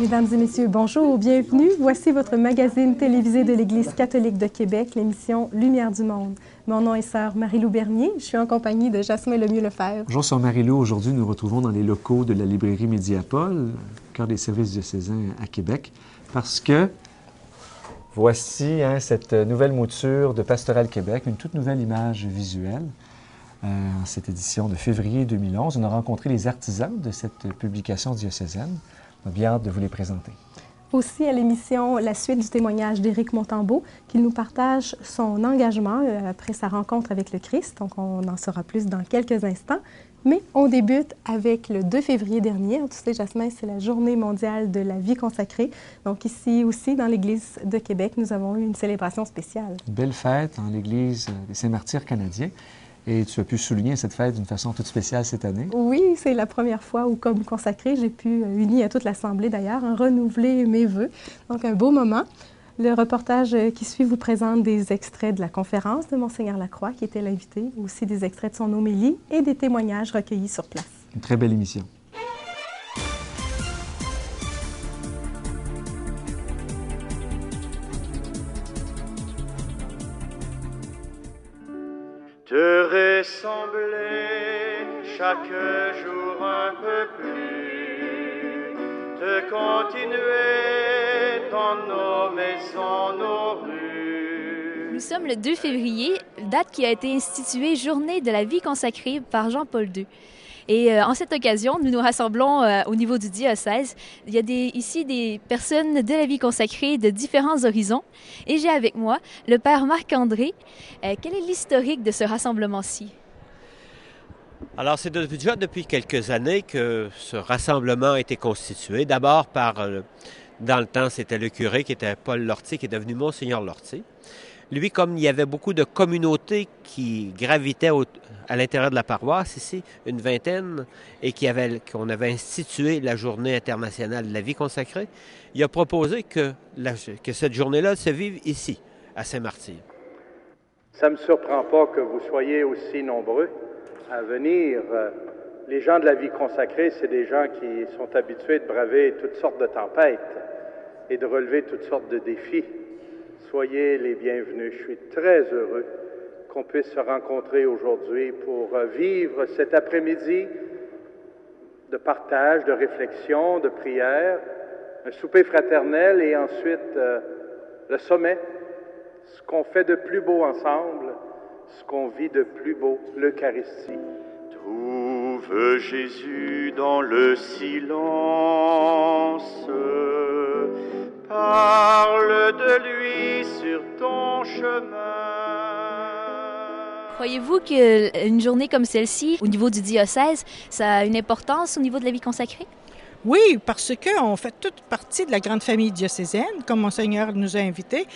Mesdames et messieurs, bonjour, bienvenue. Voici votre magazine télévisé de l'Église catholique de Québec, l'émission Lumière du monde. Mon nom est sœur Marie-Lou Bernier. Je suis en compagnie de Jasmin Lemieux-Lefebvre. Bonjour, sœur Marie-Lou. Aujourd'hui, nous nous retrouvons dans les locaux de la librairie Médiapol, au cœur des services diocésains à Québec, parce que voici cette nouvelle mouture de Pastoral Québec, une toute nouvelle image visuelle. En cette édition de février 2011, on a rencontré les artisans de cette publication diocésaine. On a bien hâte de vous les présenter. Aussi à l'émission, la suite du témoignage d'Éric Montembeault, qui nous partage son engagement après sa rencontre avec le Christ. Donc, on en saura plus dans quelques instants. Mais on débute avec le 2 février dernier. Tu sais, Jasmin, c'est la Journée mondiale de la vie consacrée. Donc, ici aussi, dans l'Église de Québec, nous avons eu une célébration spéciale. Une belle fête dans l'Église des Saints-Martyrs canadiens. Et tu as pu souligner cette fête d'une façon toute spéciale cette année. Oui, c'est la première fois où, comme consacrée, j'ai pu, unie à toute l'Assemblée d'ailleurs, renouveler mes vœux. Donc, un beau moment. Le reportage qui suit vous présente des extraits de la conférence de Monseigneur Lacroix, qui était l'invité, aussi des extraits de son homélie et des témoignages recueillis sur place. Une très belle émission. Te ressembler chaque jour un peu plus, te continuer dans nos maisons, nos rues. Nous sommes le 2 février, date qui a été instituée Journée de la vie consacrée par Jean-Paul II. Et en cette occasion, nous nous rassemblons au niveau du diocèse. Il y a ici des personnes de la vie consacrée de différents horizons. Et j'ai avec moi le père Marc-André. Quel est l'historique de ce rassemblement-ci? Alors, c'est déjà depuis quelques années que ce rassemblement a été constitué. D'abord dans le temps, c'était le curé qui était Paul Lortie, qui est devenu Monseigneur Lortie. Lui, comme il y avait beaucoup de communautés qui gravitaient à l'intérieur de la paroisse, ici, une vingtaine, et qu'on avait institué la Journée internationale de la vie consacrée, il a proposé que cette journée-là se vive ici, à Saint-Martyr. Ça ne me surprend pas que vous soyez aussi nombreux à venir. Les gens de la vie consacrée, c'est des gens qui sont habitués de braver toutes sortes de tempêtes et de relever toutes sortes de défis. Soyez les bienvenus. Je suis très heureux qu'on puisse se rencontrer aujourd'hui pour vivre cet après-midi de partage, de réflexion, de prière, un souper fraternel et ensuite le sommet, ce qu'on fait de plus beau ensemble, ce qu'on vit de plus beau, l'Eucharistie. Trouve Jésus dans le silence. Parle de lui sur ton chemin. Croyez-vous qu'une journée comme celle-ci, au niveau du diocèse, ça a une importance au niveau de la vie consacrée? Oui, parce qu'on fait toute partie de la grande famille diocésaine, comme Monseigneur nous a invités.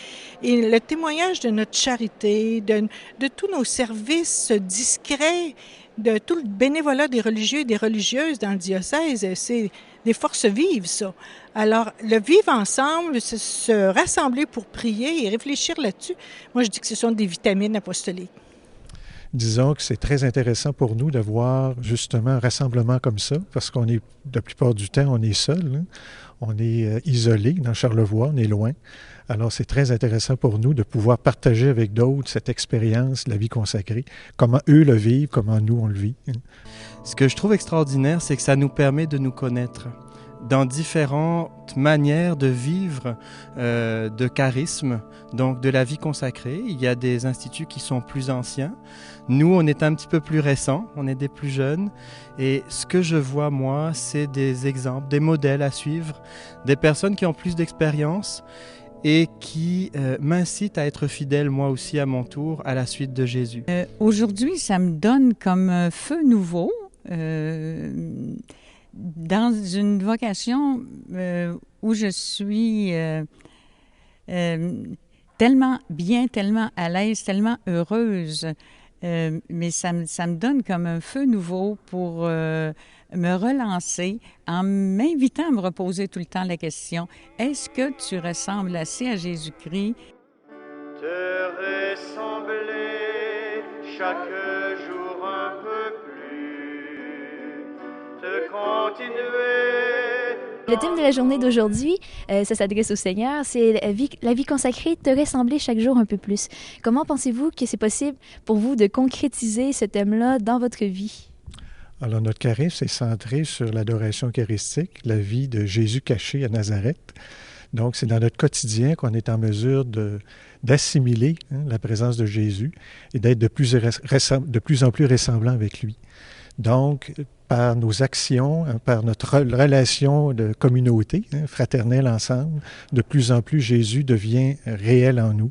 Et le témoignage de notre charité, de tous nos services discrets, de tout le bénévolat des religieux et des religieuses dans le diocèse, c'est des forces vives, ça. Alors, le vivre ensemble, se rassembler pour prier et réfléchir là-dessus, moi, je dis que ce sont des vitamines apostoliques. Disons que c'est très intéressant pour nous d'avoir justement un rassemblement comme ça, parce qu'on est, la plupart du temps, on est seul, on est isolé dans Charlevoix, on est loin. Alors, c'est très intéressant pour nous de pouvoir partager avec d'autres cette expérience de la vie consacrée, comment eux le vivent, comment nous on le vit. Ce que je trouve extraordinaire, c'est que ça nous permet de nous connaître dans différentes manières de vivre, de charisme, donc de la vie consacrée. Il y a des instituts qui sont plus anciens. Nous, on est un petit peu plus récents, on est des plus jeunes. Et ce que je vois, moi, c'est des exemples, des modèles à suivre, des personnes qui ont plus d'expérience et qui m'incitent à être fidèle, moi aussi, à mon tour, à la suite de Jésus. Aujourd'hui, ça me donne comme un feu nouveau. Dans une vocation où je suis tellement bien, tellement à l'aise, tellement heureuse, mais ça me donne comme un feu nouveau pour me relancer en m'invitant à me reposer tout le temps la question, est-ce que tu ressembles assez à Jésus-Christ? Te ressembler chaque jour un peu plus, te continuer Le thème de la journée d'aujourd'hui, ça s'adresse au Seigneur, c'est la vie consacrée, te ressembler chaque jour un peu plus. Comment pensez-vous que c'est possible pour vous de concrétiser ce thème-là dans votre vie? Alors, notre charisme est centré sur l'adoration eucharistique, la vie de Jésus caché à Nazareth. Donc, c'est dans notre quotidien qu'on est en mesure d'assimiler la présence de Jésus et d'être de plus en plus ressemblant avec lui. Donc, par nos actions, par notre relation de communauté, fraternelle ensemble, de plus en plus Jésus devient réel en nous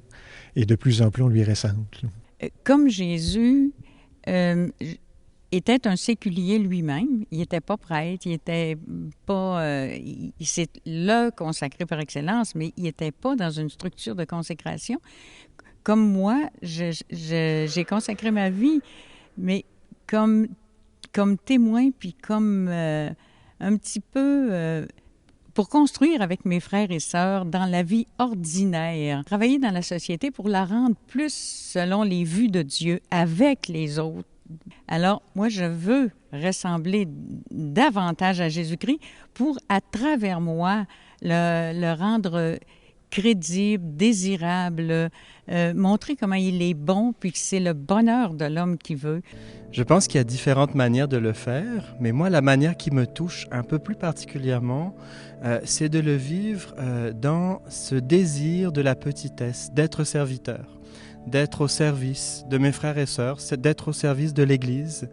et de plus en plus on lui ressemble. Comme Jésus était un séculier lui-même, il n'était pas prêtre, il n'était pas... c'est le consacré par excellence, mais il n'était pas dans une structure de consécration. Comme moi, j'ai consacré ma vie, mais comme témoin, puis comme un petit peu pour construire avec mes frères et sœurs dans la vie ordinaire, travailler dans la société pour la rendre plus selon les vues de Dieu avec les autres. Alors, moi, je veux ressembler davantage à Jésus-Christ pour, à travers moi, le rendre crédible, désirable, montrer comment il est bon, puis que c'est le bonheur de l'homme qui veut. Je pense qu'il y a différentes manières de le faire, mais moi, la manière qui me touche un peu plus particulièrement, c'est de le vivre dans ce désir de la petitesse, d'être serviteur, d'être au service de mes frères et sœurs, d'être au service de l'Église,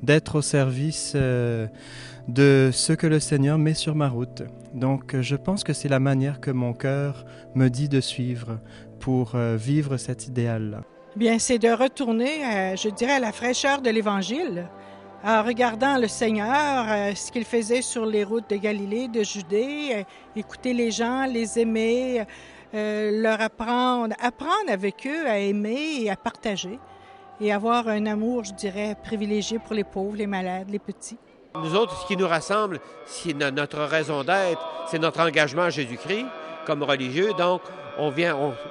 d'être au service de ce que le Seigneur met sur ma route. Donc, je pense que c'est la manière que mon cœur me dit de suivre pour vivre cet idéal-là. Bien, c'est de retourner, je dirais, à la fraîcheur de l'Évangile, en regardant le Seigneur, ce qu'il faisait sur les routes de Galilée, de Judée, écouter les gens, les aimer, leur apprendre avec eux à aimer et à partager, et avoir un amour, je dirais, privilégié pour les pauvres, les malades, les petits. Nous autres, ce qui nous rassemble, c'est notre raison d'être, c'est notre engagement à Jésus-Christ comme religieux. Donc,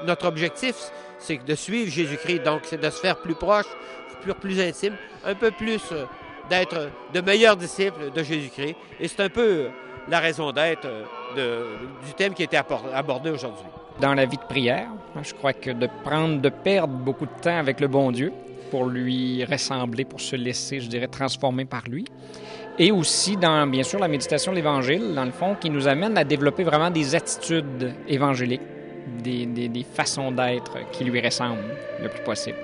notre objectif, c'est de suivre Jésus-Christ. Donc, c'est de se faire plus proche, plus intime, un peu plus d'être de meilleurs disciples de Jésus-Christ. Et c'est un peu la raison d'être du thème qui a été abordé aujourd'hui. Dans la vie de prière, je crois que de perdre beaucoup de temps avec le bon Dieu pour lui ressembler, pour se laisser, je dirais, transformer par lui. Et aussi dans, bien sûr, la méditation de l'Évangile, dans le fond, qui nous amène à développer vraiment des attitudes évangéliques, des façons d'être qui lui ressemblent le plus possible.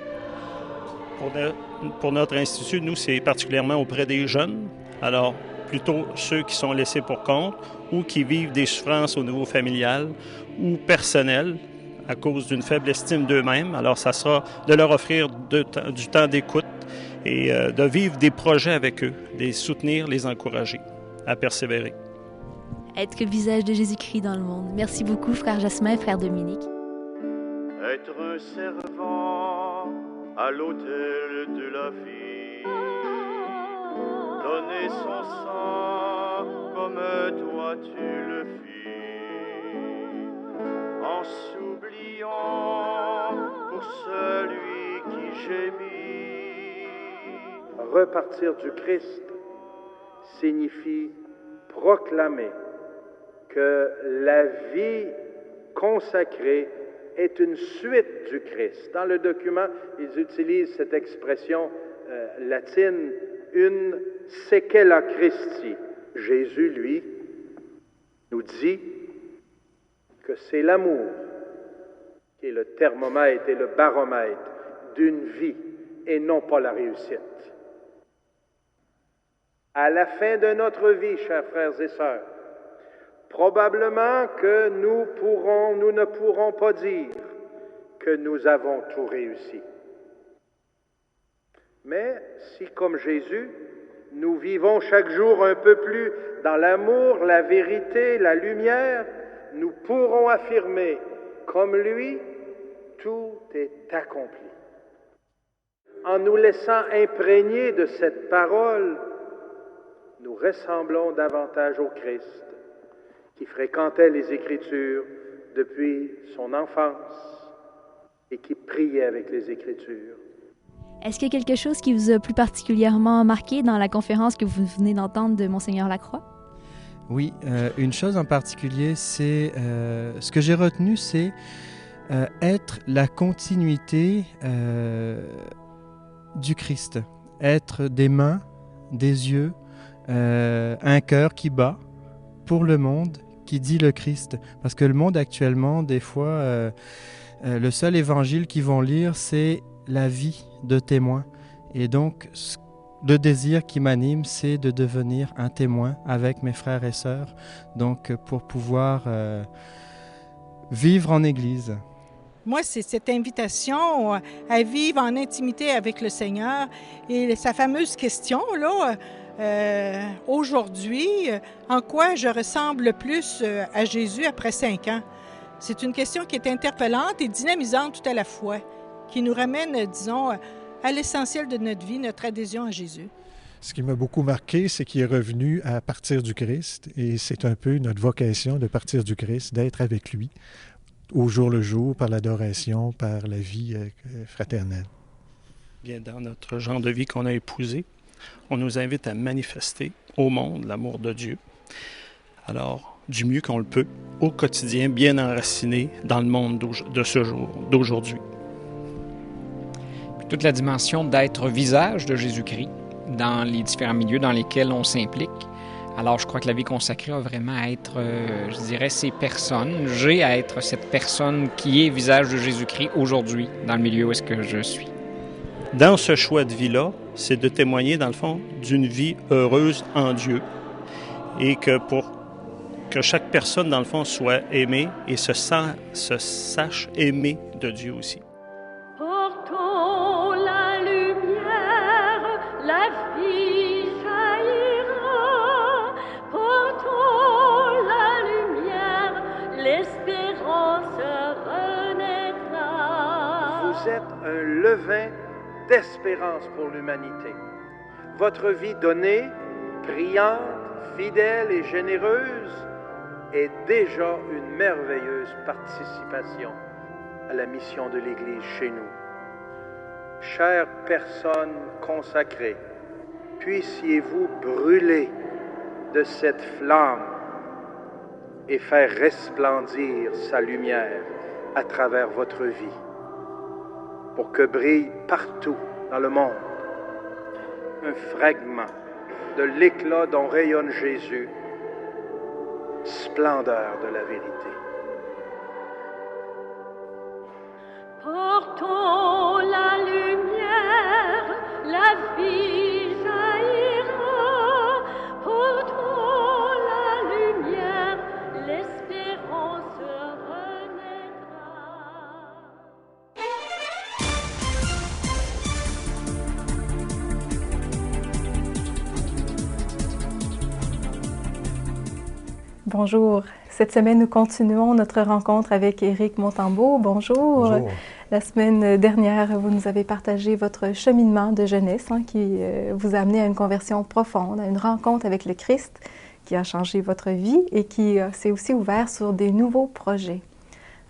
Pour notre institut, nous, c'est particulièrement auprès des jeunes. Alors, plutôt ceux qui sont laissés pour compte ou qui vivent des souffrances au niveau familial ou personnel à cause d'une faible estime d'eux-mêmes. Alors, ça sera de leur offrir du temps d'écoute et de vivre des projets avec eux, les soutenir, les encourager à persévérer. Être le visage de Jésus-Christ dans le monde. Merci beaucoup, frère Jasmin, frère Dominique. Être un servant à l'autel de la vie, donner son sang comme toi tu le fis, en s'oubliant pour celui qui gémit. Repartir du Christ signifie proclamer que la vie consacrée est une suite du Christ. Dans le document, ils utilisent cette expression latine, une sequela Christi. Jésus, lui, nous dit que c'est l'amour qui est le thermomètre et le baromètre d'une vie et non pas la réussite. À la fin de notre vie, chers frères et sœurs, probablement que nous ne pourrons pas dire que nous avons tout réussi. Mais si, comme Jésus, nous vivons chaque jour un peu plus dans l'amour, la vérité, la lumière, nous pourrons affirmer, comme lui, tout est accompli. En nous laissant imprégner de cette parole, nous ressemblons davantage au Christ, qui fréquentait les Écritures depuis son enfance et qui priait avec les Écritures. Est-ce qu'il y a quelque chose qui vous a plus particulièrement marqué dans la conférence que vous venez d'entendre de Monseigneur Lacroix? Oui, une chose en particulier, c'est ce que j'ai retenu, c'est être la continuité du Christ, être des mains, des yeux, un cœur qui bat pour le monde, qui dit le Christ. Parce que le monde actuellement, des fois, le seul évangile qu'ils vont lire, c'est la vie de témoin. Et donc, le désir qui m'anime, c'est de devenir un témoin avec mes frères et sœurs, donc pour pouvoir vivre en Église. Moi, c'est cette invitation à vivre en intimité avec le Seigneur et sa fameuse question, là, aujourd'hui, en quoi je ressemble le plus à Jésus après 5 ans? C'est une question qui est interpellante et dynamisante tout à la fois, qui nous ramène, disons, à l'essentiel de notre vie, notre adhésion à Jésus. Ce qui m'a beaucoup marqué, c'est qu'il est revenu à partir du Christ, et c'est un peu notre vocation de partir du Christ, d'être avec lui, au jour le jour, par l'adoration, par la vie fraternelle. Bien, dans notre genre de vie qu'on a épousé, on nous invite à manifester au monde l'amour de Dieu. Alors, du mieux qu'on le peut, au quotidien, bien enraciné dans le monde de ce jour, d'aujourd'hui. Toute la dimension d'être visage de Jésus-Christ dans les différents milieux dans lesquels on s'implique. Alors, je crois que la vie consacrée a vraiment à être, je dirais, ces personnes. J'ai à être cette personne qui est visage de Jésus-Christ aujourd'hui dans le milieu où est-ce que je suis. Dans ce choix de vie-là, c'est de témoigner, dans le fond, d'une vie heureuse en Dieu. Et que pour que chaque personne, dans le fond, soit aimée et se sache aimée de Dieu aussi. Portons la lumière, la vie jaillira. Portons la lumière, l'espérance renaîtra. Vous êtes un levain d'espérance pour l'humanité. Votre vie donnée, brillante, fidèle et généreuse, est déjà une merveilleuse participation à la mission de l'Église chez nous. Chères personnes consacrées, puissiez-vous brûler de cette flamme et faire resplendir sa lumière à travers votre vie, pour que brille partout dans le monde un fragment de l'éclat dont rayonne Jésus, splendeur de la vérité. Portons la lumière, la vie jaillira. Portons la lumière, l'espérance renaîtra. Bonjour. Cette semaine, nous continuons notre rencontre avec Éric Montembeault. Bonjour. Bonjour. La semaine dernière, vous nous avez partagé votre cheminement de jeunesse qui vous a amené à une conversion profonde, à une rencontre avec le Christ qui a changé votre vie et qui s'est aussi ouvert sur des nouveaux projets.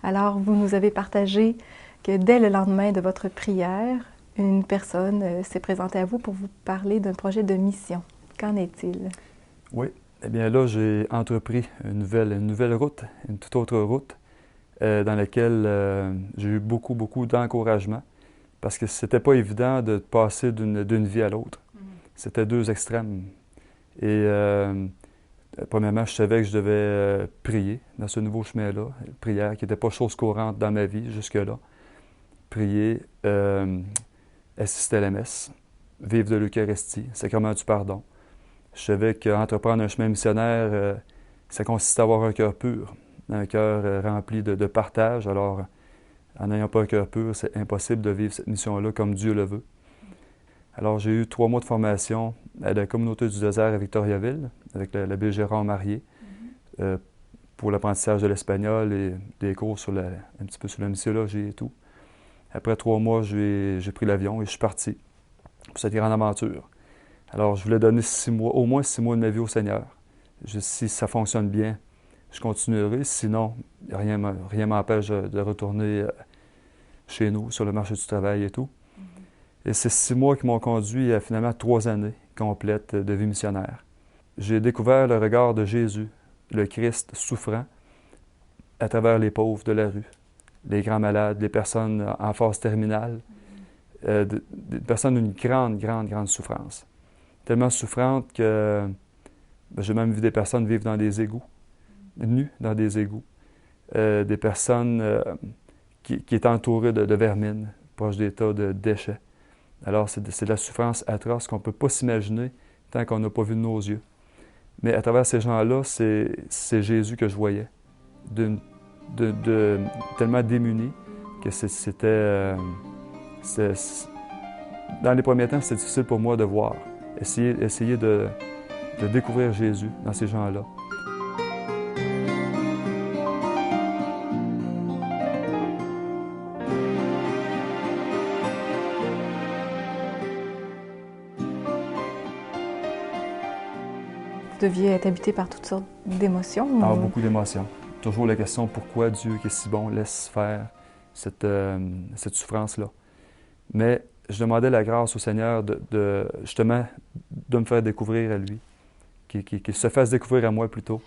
Alors, vous nous avez partagé que dès le lendemain de votre prière, une personne s'est présentée à vous pour vous parler d'un projet de mission. Qu'en est-il? Oui. Eh bien là, j'ai entrepris une nouvelle route, une toute autre route, dans laquelle j'ai eu beaucoup d'encouragement, parce que c'était pas évident de passer d'une vie à l'autre. C'était 2 extrêmes. Et premièrement, je savais que je devais prier dans ce nouveau chemin-là, prière qui n'était pas chose courante dans ma vie jusque-là. Prier, assister à la messe, vivre de l'Eucharistie, sacrement du pardon. Je savais qu'entreprendre un chemin missionnaire, ça consiste à avoir un cœur pur, un cœur rempli de partage. Alors, en n'ayant pas un cœur pur, c'est impossible de vivre cette mission-là comme Dieu le veut. Alors, j'ai eu 3 mois de formation à la communauté du désert à Victoriaville, avec l'abbé Gérard Marié, pour l'apprentissage de l'espagnol et des cours un petit peu sur la missiologie et tout. Après 3 mois, j'ai pris l'avion et je suis parti pour cette grande aventure. Alors, je voulais donner 6 mois, au moins 6 mois de ma vie au Seigneur. Si ça fonctionne bien, je continuerai. Sinon, rien m'empêche de retourner chez nous, sur le marché du travail et tout. Et c'est 6 mois qui m'ont conduit à finalement 3 années complètes de vie missionnaire. j'ai découvert le regard de Jésus, le Christ souffrant, à travers les pauvres de la rue, les grands malades, les personnes en phase terminale, des personnes d'une grande souffrance. Tellement souffrante que j'ai même vu des personnes vivre dans des égouts, nues dans des égouts, des personnes qui étaient entourées de vermine, proches des tas de déchets. Alors, c'est de la souffrance atroce qu'on ne peut pas s'imaginer tant qu'on n'a pas vu de nos yeux. Mais à travers ces gens-là, c'est Jésus que je voyais, tellement démuni que c'était... dans les premiers temps, c'était difficile pour moi de voir, essayer de découvrir Jésus dans ces gens-là. Vous deviez être habité par toutes sortes d'émotions? Ah, beaucoup d'émotions. Toujours la question pourquoi Dieu, qui est si bon, laisse faire cette souffrance-là. Mais je demandais la grâce au Seigneur justement de me faire découvrir à lui, qu'il se fasse découvrir à moi plutôt,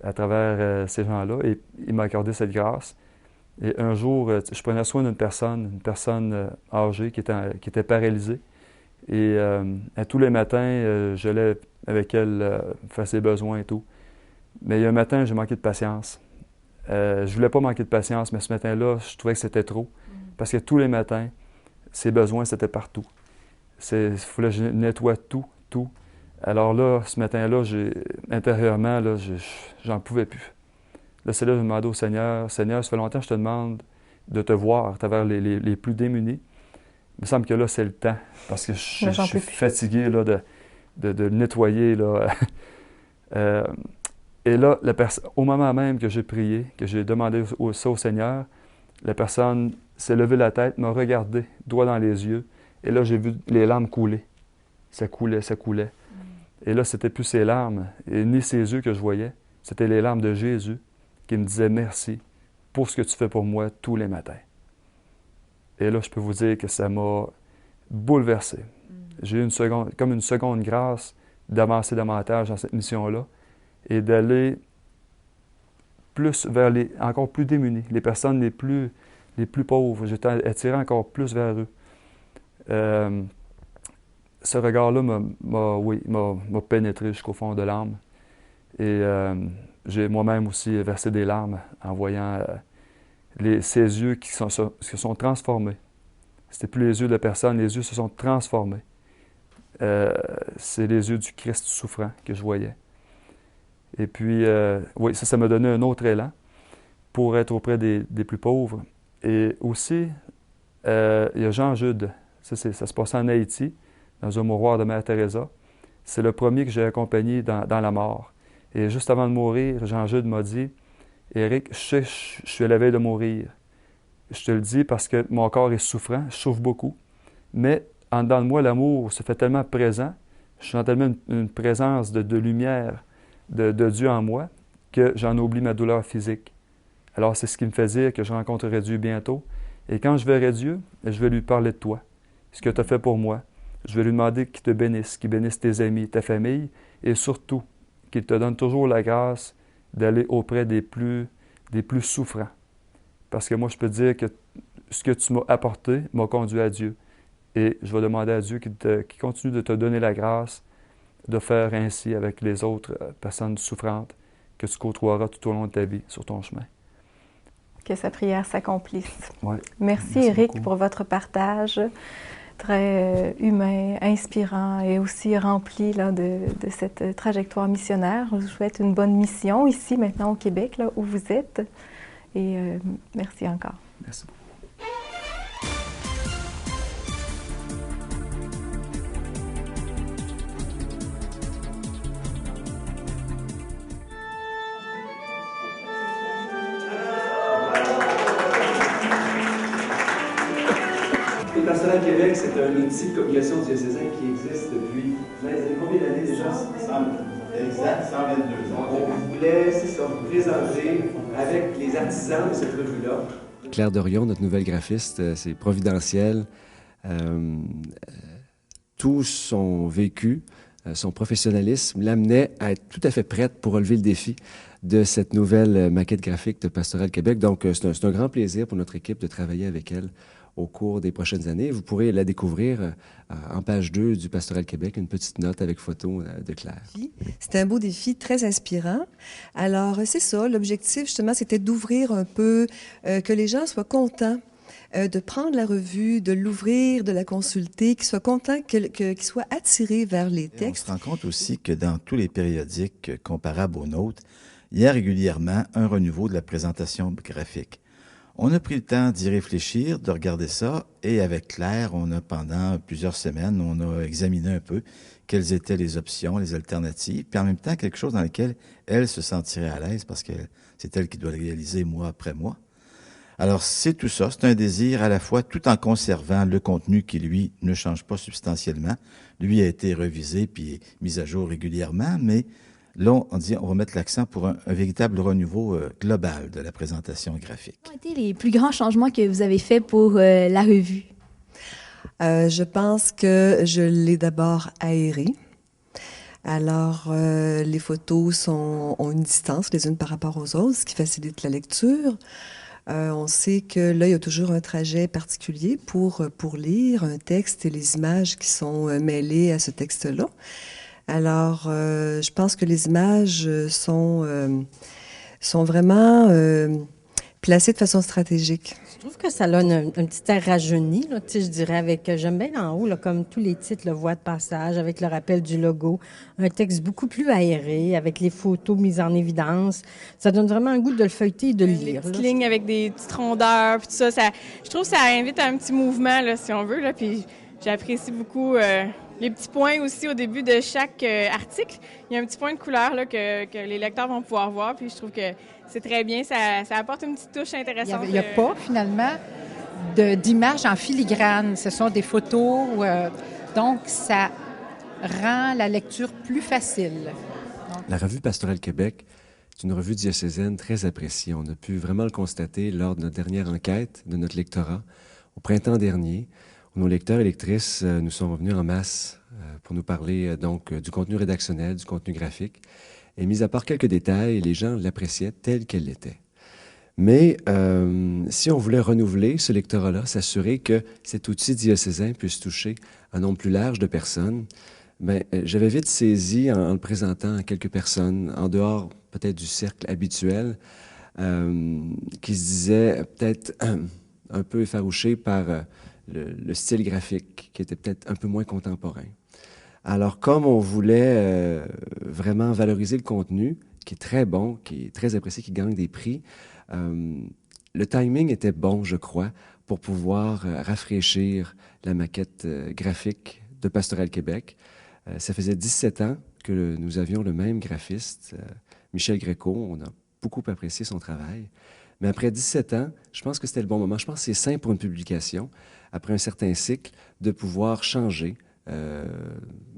à travers ces gens-là. Et il m'a accordé cette grâce. Et un jour, je prenais soin d'une personne, âgée qui était paralysée. Et tous les matins, j'allais avec elle faire ses besoins et tout. Mais il y a un matin, j'ai manqué de patience. Je voulais pas manquer de patience, mais ce matin-là, je trouvais que c'était trop. Parce que tous les matins, ses besoins, c'était partout. Il fallait que je nettoie tout. Alors là, ce matin-là, intérieurement, là, j'en pouvais plus. Là, c'est là que je demandais au Seigneur, « Seigneur, ça fait longtemps que je te demande de te voir à travers les plus démunis. » Il me semble que là, c'est le temps, parce que je suis fatigué là, de nettoyer. Là. Et là, au moment même que j'ai prié, que j'ai demandé ça au Seigneur, la personne s'est levée la tête, m'a regardé, droit dans les yeux, et là, j'ai vu les larmes couler. Ça coulait. Et là, c'était plus ses larmes, et ni ses yeux que je voyais, c'était les larmes de Jésus qui me disaient merci pour ce que tu fais pour moi tous les matins. Et là, je peux vous dire que ça m'a bouleversé. J'ai eu une seconde grâce d'avancer davantage dans cette mission-là et d'aller plus vers encore plus démunis, les personnes les plus pauvres. J'étais attiré encore plus vers eux. Ce regard-là m'a pénétré jusqu'au fond de l'âme. Et j'ai moi-même aussi versé des larmes en voyant ces yeux qui se sont transformés. C'était plus les yeux de la personne, les yeux se sont transformés. C'est les yeux du Christ souffrant que je voyais. Et puis, ça m'a donné un autre élan pour être auprès des plus pauvres. Et aussi, il y a Jean-Jude. Ça se passait en Haïti, dans un mouroir de Mère Teresa. C'est le premier que j'ai accompagné dans la mort. Et juste avant de mourir, Jean-Jude m'a dit, « Éric, je suis à la veille de mourir. Je te le dis parce que mon corps est souffrant, je souffre beaucoup. Mais en dedans de moi, l'amour se fait tellement présent, je sens tellement une présence de lumière de Dieu en moi que j'en oublie ma douleur physique. Alors c'est ce qui me fait dire que je rencontrerai Dieu bientôt. Et quand je verrai Dieu, je vais lui parler de toi, ce que tu as fait pour moi. Je vais lui demander qu'il te bénisse, qu'il bénisse tes amis, ta famille, et surtout qu'il te donne toujours la grâce d'aller auprès des plus souffrants. Parce que moi, je peux te dire que ce que tu m'as apporté m'a conduit à Dieu. Et je vais demander à Dieu qu'il continue de te donner la grâce de faire ainsi avec les autres personnes souffrantes que tu côtoieras tout au long de ta vie sur ton chemin. Que sa prière s'accomplisse. Ouais. Merci Éric beaucoup pour votre partage très humain, inspirant et aussi rempli là, de cette trajectoire missionnaire. Je vous souhaite une bonne mission ici maintenant au Québec, là où vous êtes. Et merci encore. Merci beaucoup. Le Pastoral Québec, c'est un outil de communication diocésaine qui existe depuis combien d'années déjà? Exact, 122 ans. On voulait vous présenter avec les artisans de cette revue-là. Claire Dorion, notre nouvelle graphiste, c'est providentiel. Tout son vécu son professionnalisme l'amenait à être tout à fait prête pour relever le défi de cette nouvelle maquette graphique de Pastoral Québec. Donc, c'est un grand plaisir pour notre équipe de travailler avec elle au cours des prochaines années. Vous pourrez la découvrir en page 2 du Pastoral Québec, une petite note avec photo de Claire. C'était un beau défi, très inspirant. Alors, c'est ça, l'objectif, justement, c'était d'ouvrir un peu, que les gens soient contents de prendre la revue, de l'ouvrir, de la consulter, qu'ils soient contents, qu'ils soient attirés vers les textes. On se rend compte aussi que dans tous les périodiques comparables aux nôtres, il y a régulièrement un renouveau de la présentation graphique. On a pris le temps d'y réfléchir, de regarder ça, et avec Claire, pendant plusieurs semaines, on a examiné un peu quelles étaient les options, les alternatives, puis en même temps quelque chose dans lequel elle se sentirait à l'aise, parce que c'est elle qui doit le réaliser mois après mois. Alors, c'est tout ça, c'est un désir à la fois, tout en conservant le contenu qui, lui, ne change pas substantiellement. Lui a été revisé puis mis à jour régulièrement, mais là, on dit on va mettre l'accent pour un véritable renouveau global de la présentation graphique. Quels ont été les plus grands changements que vous avez faits pour la revue? Je pense que je l'ai d'abord aérée. Alors, les photos ont une distance les unes par rapport aux autres, ce qui facilite la lecture. On sait que là, il y a toujours un trajet particulier pour lire un texte et les images qui sont mêlées à ce texte-là. Alors, je pense que les images sont vraiment placées de façon stratégique. Je trouve que ça a un petit air rajeuni, là, je dirais, avec, j'aime bien en haut, là, comme tous les titres, le voie de passage, avec le rappel du logo, un texte beaucoup plus aéré, avec les photos mises en évidence. Ça donne vraiment un goût de le feuilleter et de le lire. Les petites lignes avec des petites rondeurs, puis tout ça, je trouve que ça invite à un petit mouvement, là, si on veut, là, puis j'apprécie beaucoup les petits points aussi au début de chaque article. Il y a un petit point de couleur là, que les lecteurs vont pouvoir voir, puis je trouve que c'est très bien. Ça apporte une petite touche intéressante. Il n'y a pas, finalement, d'images en filigrane. Ce sont des photos. Donc, ça rend la lecture plus facile. La revue Pastoral Québec est une revue diocésaine très appréciée. On a pu vraiment le constater lors de notre dernière enquête de notre lectorat au printemps dernier, où nos lecteurs et lectrices nous sont revenus en masse pour nous parler donc du contenu rédactionnel, du contenu graphique. Et mis à part quelques détails, les gens l'appréciaient telle qu'elle l'était. Mais si on voulait renouveler ce lectorat-là, s'assurer que cet outil diocésain puisse toucher un nombre plus large de personnes, j'avais vite saisi en le présentant à quelques personnes, en dehors peut-être du cercle habituel, qui se disaient peut-être un peu effarouchés par le style graphique, qui était peut-être un peu moins contemporain. Alors, comme on voulait vraiment valoriser le contenu, qui est très bon, qui est très apprécié, qui gagne des prix, le timing était bon, je crois, pour pouvoir rafraîchir la maquette graphique de Pastoral Québec. Ça faisait 17 ans que nous avions le même graphiste, Michel Gréco. On a beaucoup apprécié son travail. Mais après 17 ans, je pense que c'était le bon moment. Je pense que c'est simple pour une publication, après un certain cycle, de pouvoir changer,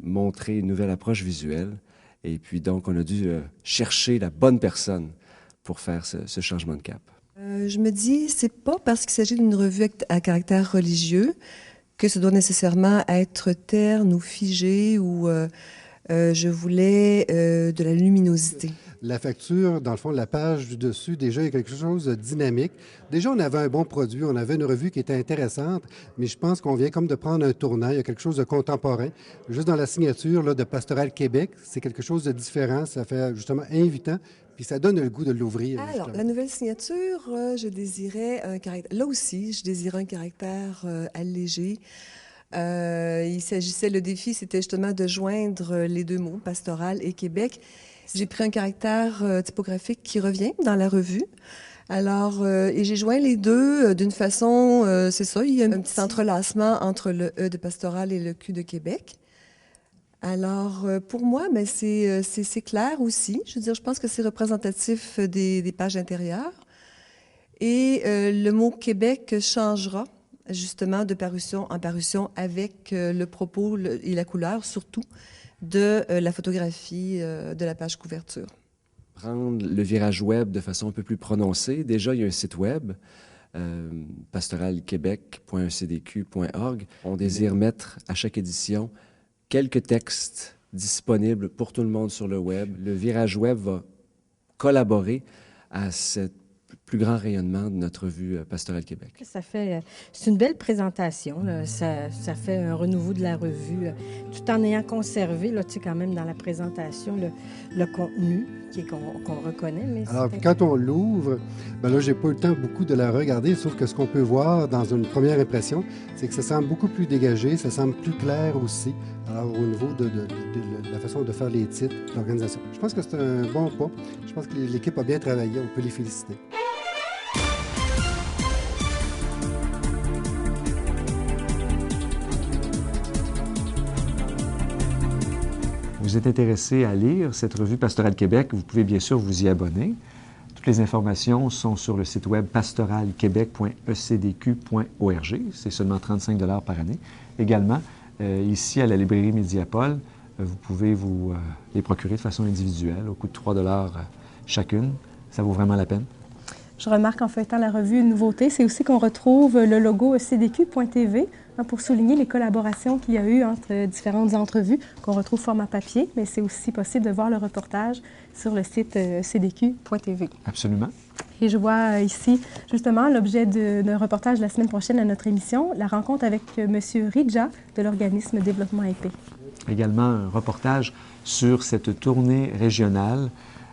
montrer une nouvelle approche visuelle. Et puis donc, on a dû chercher la bonne personne pour faire ce changement de cap. Je me dis, c'est pas parce qu'il s'agit d'une revue à caractère religieux que ça doit nécessairement être terne ou figé ou je voulais de la luminosité. La facture, dans le fond, la page du dessus, déjà, il y a quelque chose de dynamique. Déjà, on avait un bon produit, on avait une revue qui était intéressante, mais je pense qu'on vient comme de prendre un tournant. Il y a quelque chose de contemporain. Juste dans la signature là, de Pastoral Québec, c'est quelque chose de différent. Ça fait justement invitant, puis ça donne le goût de l'ouvrir. Alors, justement. la nouvelle signature, je désirais un caractère... Là aussi, je désirais un caractère allégé. Il s'agissait, le défi, c'était justement de joindre les deux mots, pastoral et Québec. J'ai pris un caractère typographique qui revient dans la revue. Alors, et j'ai joint les deux d'une façon, c'est ça, il y a un petit entrelacement entre le E de pastoral et le Q de Québec. Alors, pour moi, c'est clair aussi. Je veux dire, je pense que c'est représentatif des pages intérieures. Et le mot Québec changera justement de parution en parution avec le propos et la couleur, surtout, de la photographie de la page couverture. Prendre le virage web de façon un peu plus prononcée. Déjà, il y a un site web, pastoralquebec.ecdq.org. On désire mettre à chaque édition quelques textes disponible pour tout le monde sur le web. Le Virage Web va collaborer à ce plus grand rayonnement de notre revue Pastorale Québec. C'est une belle présentation. Là. Ça fait un renouveau de la revue, tout en ayant conservé, là, quand même, dans la présentation, le contenu qu'on reconnaît. Mais alors, quand on l'ouvre, ben là, j'ai pas eu le temps beaucoup de la regarder, sauf que ce qu'on peut voir dans une première impression, c'est que ça semble beaucoup plus dégagé, ça semble plus clair aussi, alors au niveau de la façon de faire les titres, l'organisation. Je pense que c'est un bon pas. Je pense que l'équipe a bien travaillé, on peut les féliciter. Vous êtes intéressé à lire cette revue Pastorale Québec, vous pouvez bien sûr vous y abonner. Toutes les informations sont sur le site web pastoralquebec.ecdq.org. C'est seulement 35 $ par année. Également, ici à la librairie Mediapol, vous pouvez vous les procurer de façon individuelle au coût de 3 $ chacune. Ça vaut vraiment la peine. Je remarque en feuilletant la revue une nouveauté, c'est aussi qu'on retrouve le logo ecdq.tv pour souligner les collaborations qu'il y a eu entre différentes entrevues qu'on retrouve format papier, mais c'est aussi possible de voir le reportage sur le site ecdq.tv. Absolument. Et je vois ici justement l'objet d'un reportage la semaine prochaine à notre émission, la rencontre avec M. Ridja de l'organisme Développement Épée. Également un reportage sur cette tournée régionale.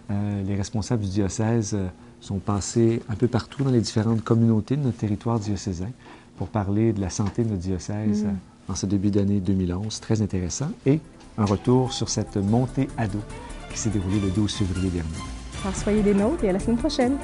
Les responsables du diocèse sont passés un peu partout dans les différentes communautés de notre territoire diocésain pour parler de la santé de notre diocèse en ce début d'année 2011. Très intéressant. Et un retour sur cette montée à dos qui s'est déroulée le 12 février dernier. Alors, soyez des nôtres et à la semaine prochaine.